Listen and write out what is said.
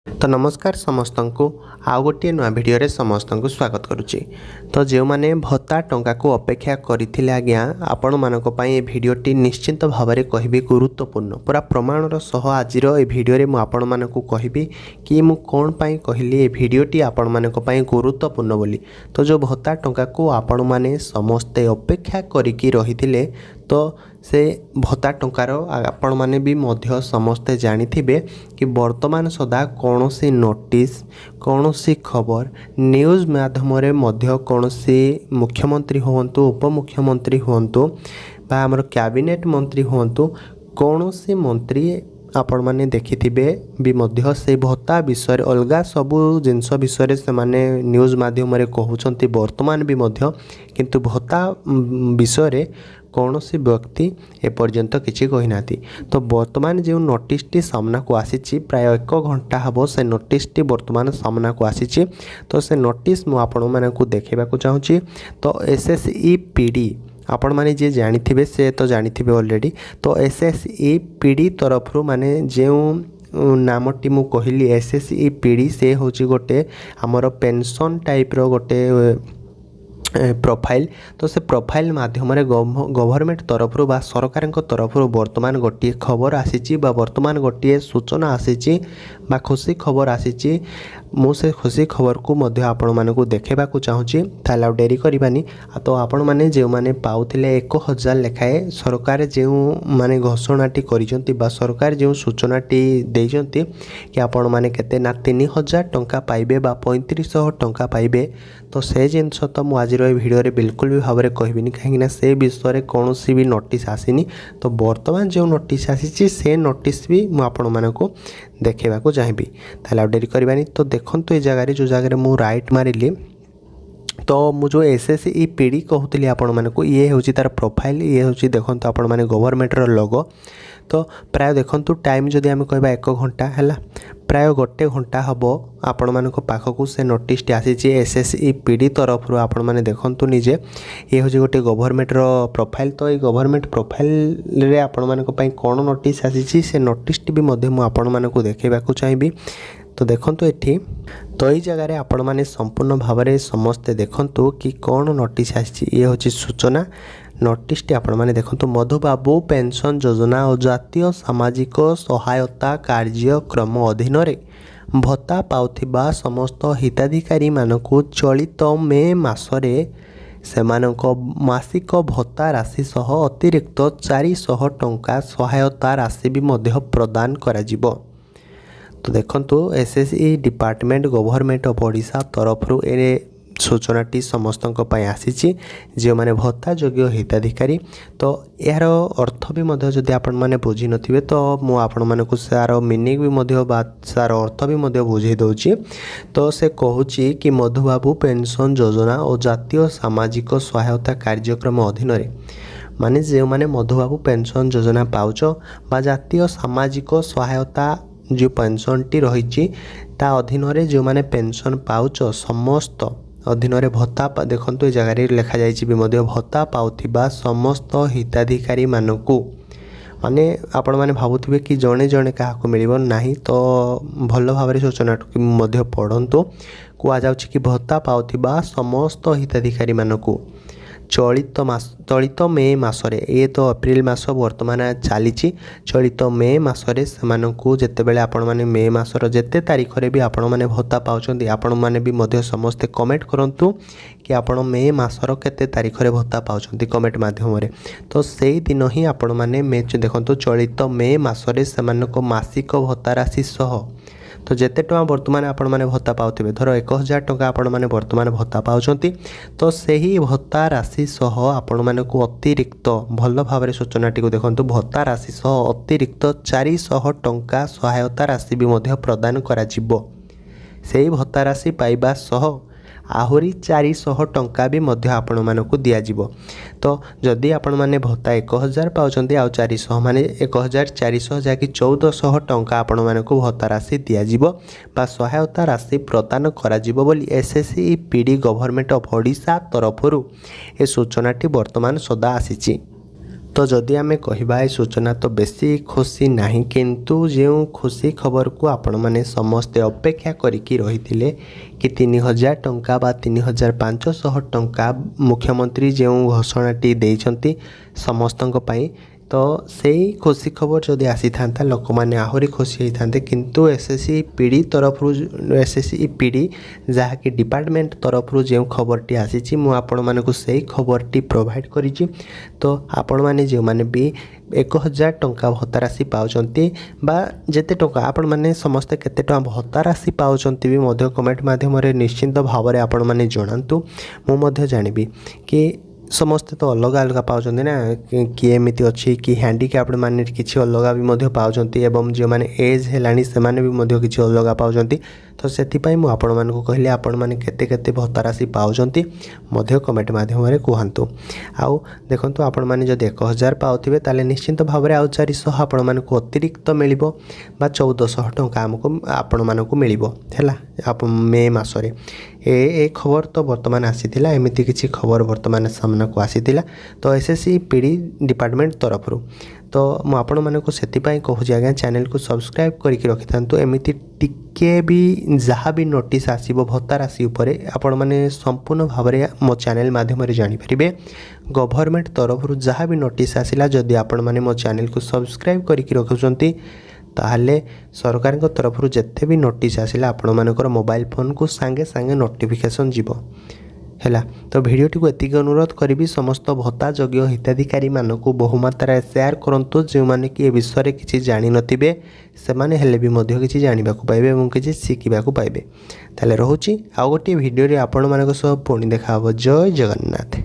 तो नमस्कार समस्त को आउ गोटे नुआ भिडियो समस्त को स्वागत करुच्ची। तो जो मैंने भत्ता टंका को अपेक्षा करते आज्ञा आपण मानक पई ए भिडियोटी निश्चिंत भाव में कहबी गुरुत्वपूर्ण पूरा प्रमाणर सह आज ए भिडियो मु आपण मानक कहबी कि मु कौन पाई कहली ए भिडियोटी आपण मानक पई गुरुत्वपूर्ण बोली। तो जो भत्ता टंका को आपण माने समस्ते अपेक्षा करिकी रहिथिले तो से भत्ता टंकार आपण माने भी मध्य समस्ते जानिथिबे कि वर्तमान सदा कौन सी नोटिस कौन सी खबर न्यूज़ माध्यम रे मध्य कौन सी मुख्यमंत्री हुंतु उपमुख्यमंत्री हुंतु बा हमर कैबिनेट मंत्री हुंतु कौन सी मंत्री आपण माने देखिथिबे भी मध्य से भत्ता विषय अलगा सबु जिनस विषय से माने न्यूज़ माध्यम रे कहउचंती वर्तमान भी मध्य किंतु भत्ता विषय कौन सी व्यक्ति एपर्यंत किसी कही ना। तो वर्तमान जो नोटिसटी सामना को आसी प्राय 1 घंटा हम से नोटिसटी वर्तमान सामना को आसी। तो से नोटिस मु आपण मानकु देखेबा को चाहूँगी। तो एसएसई पीडी आपण माने जे जानिथिबे से तो जानिथिबे ऑलरेडी। तो एसएसई पीडी तरफ माने जो नामटी मु कहली एसएसई पीडी से होची गोटे हमर पेंशन टाइप रो गोटे प्रोफाइल। तो से प्रोफाइल माध्यम गवर्नमेंट तरफ बा सरकार तरफ वर्तमान गोटे खबर आसी वर्तमान गोटे सूचना आसी बा खुशी खबर आसी। मु से खुशी खबर को मध्य आपण मानकु देखेबा को चाहूँगी। ताला डेरी करबानी। तो आपण माने जो माने पाउथिले 1000 लेखाए सरकार जो माने घोषणाटी करिसंती बा सरकार जो सूचनाटी देइसंती कि आपण माने केते ना 3000 टंका पाइबे बा 3500 टंका पाइबे। तो से जिनस तो मु आज भिडियो रे बिल्कुल भी भाव में कहबिनी कहीं से विषय में कौन सी भी नोटिस आसीनी। तो वर्तमान जो नोटिस आसी से नोटिस भी मु आपण मानकु देखेबा को चाहिए। ताला डेरी करबानी। तो देखो ये जगह जो जगह मु राइट मारिली तो मु जो एसएसई पीडी कहूली आपण मानकु ये होची तार प्रोफाइल ये होची देखो आपण माने गवर्नमेंट रो लोगो। तो प्राय देखो टाइम जदि आम कहबा 1 घंटा है प्राय 1 घंटा हम आपण मानक पाखक से नोटिसटी आसी एसएसई पीडी तरफ आपण माने देखंतु निजे ये होची गोटे गवर्नमेंट रो प्रोफाइल। तो ये गवर्नमेंट प्रोफाइल रे आपण मानक पई कोन नोटिस आसी से नोटिसटी भी मध्य मु आपण मानक देखेबा को चाहिबी। तो देखंतु एठी तो ये जगह आपण माने संपूर्ण भाव में समस्ते देखंतु कि कौन नोटिस आसी ये होची सूचना नोटिसटी आपण माने देखंतु मधुबाबू पेंशन योजना और जातीय सामाजिक सहायता कार्यक्रम अधीन रे भत्ता पाउथिबा समस्त हिताधिकारी मानकु चलित मे मासरे सेमानक मासिक भत्ता राशि सह अतिरिक्त 400 टंका सहायता राशि भी मध्य प्रदान करा जिवो। तो देखंतु SSE department government of Odisha तरफ ए सूचनाटी समस्त आसी जो माने भत्ता योग्य हिताधिकारी। तो यार अर्थ भी मध्य जदि आपण माने बुझी नथिबे तो मु आपण मानकु सार मीनिंग भी मध्य बात सार अर्थ भी मध्य बुझे दउची। तो से कहूची कि मधुबाबू पेंशन योजना और जातीय सामाजिक सहायता कार्यक्रम अधीन रे माने जो माने मधुबाबू पेंशन योजना पाउच बा जातीय सामाजिक सहायता जो पेंशनटी रही ता अधीन रे जो माने पेंशन पाउच समस्त अधीन रे भत्ता देखो ये जगह लिखा जाइए भत्ता पाउथिबा समस्त हिताधिकारी मानकु माने आपण माने भावुथिबे कि जणे जणे काहाको मिलिबो नाही। तो भल भाव सूचना मध्य पढ़ंतु कुआ जाउछि कि भत्ता पाउथिबा समस्त हिताधिकारी मानकु चलित मे मासरे ये तो अप्रैल मास वर्तमान चली चलित मे मासरे सेमानकु जेतेबेले आपण माने मे मासर जेते तारीख रे भी आपण माने भत्ता पाउछंती आपण माने भी मध्य समस्त कमेंट करंतु कि आपण मे मासर केते तारीख रे भत्ता पाउछंती कमेंट माध्यम रे। तो सेही दिन ही आपण माने मे देखंतु चलित मे मासरे सेमानक मासिक भत्ता राशि सह तो जेते टଙ୍କା वर्तमान आपण माने भत्ता पाउथिबे धर 1000 टଙ୍କା आपण माने वर्तमान भत्ता पाउछंती तो सही भत्ता राशि सह आपण माने को अतिरिक्त भल भाव में सूचनाटी को देखंतु भत्ता राशि सह अतिरिक्त 400 टଙ୍କା सहायता राशि भी मध्य प्रदान करा जिवो। सही भत्ता राशि पाइबा सह आहुरी 400 टଙ୍କା भी मध्य आपण मानकु दिया जिवो। तो जदि आपण माने भत्ता 1000 पाउछंती आ 400 माने 1400 जाकि 1400 टଙ୍କା आपण मानकु भत्ता राशि दिया जिवो बा सहायता राशि प्रदान करा जिवो बोली SSE PD government of Odisha तरफरु ए सूचनाटी वर्तमान सदा आसीची। तो जदि आमे कहबा ए सूचना तो बेसी खुशी नहीं किंतु जो खुशी खबर को आपण मैंने समस्ते अपेक्षा करिकी रहिथिले कि 3000 टंका बा 3500 टंका मुख्यमंत्री जो घोषणाटी देइछंती समस्तक पई तो सेही खुशी खबर जदि आसी था लोक मैंने आहरी खुशी होते किंतु एसएससी पीडी तरफ एसएससी पीडी जहाँकि डिपार्टमेंट तरफ जो खबरटी आसी मु आपण मानकु सेही खबरटी प्रोवाइड करिछि। तो आपण माने जो माने भी 1000 टंका भत्ता राशि पाउचंती बा जेते टंका आपण माने समस्त केते टंका भत्ता राशि पाउचंती भी मध्य कमेंट माध्यम रे निश्चिंत भाव रे आपण माने जणांतु मु मध्य जानिबी कि समस्ते तो अलग अलग पाउचंती ना किए एमिति अछि कि हैंडीकैप्ड माने किछि अलग भी मध्य पाउचंती एवं जो माने एज हेलानी से माने भी मध्य किछि अलग पाउचंती। तो सेति पई मु आपण मानकु कहले आपण माने केते केते भत्ता राशि पाउचंती मध्य कमेंट माध्यम रे कहंतु। आउ देखंतु आपण माने जदि 1000 पाउथिबे ताले निश्चिंत भाव रे आउ 400 आपण मानकु अतिरिक्त मिलिबो बा 1400 टंका हमकु आपण मानकु मिलिबो हैला आप मे मास रे ए खबर तो वर्तमान आसीथिला एमिति किछि खबर वर्तमान सामना को आसीथिला। तो एसएससी पीडी डिपार्टमेंट तरफ तो मु आपण मानकु सेति पई कहूछि आज्ञा चैनल को सब्सक्राइब करिक रखिथांतु एमिति टिके भी जहाँ भी नोटिस आसीबो भत्ता राशि उपरे आपण माने संपूर्ण भाव रे मो चैनल माध्यम रे जानि परिबे। गवर्नमेंट तरफ जहाँ भी नोटिस आसिला जदि आपण माने मो चैनल को सब्सक्राइब करिक रखुचंती ताहले सरकार को तरफ जिते भी नोटिस आसिला आपण मानकर मोबाइल फोन को सांगे सांगे नोटिफिकेशन जीवो हैला। तो वीडियोटी को एतिक अनुरोध करी समस्त भत्ता योग्य हिताधिकारी मानकु बहुमात्रा शेयर करंतु जो माने कि ए विषय रे किछि जानि नथिबे से माने हेले भी मध्य किछि जानिबा को पाइबे एवं किछि शिखिबा को पाइबे। ताले रहूची आ गोटे वीडियो रे आपण मानक सह पुणी देखा हबो। जय जगन्नाथ।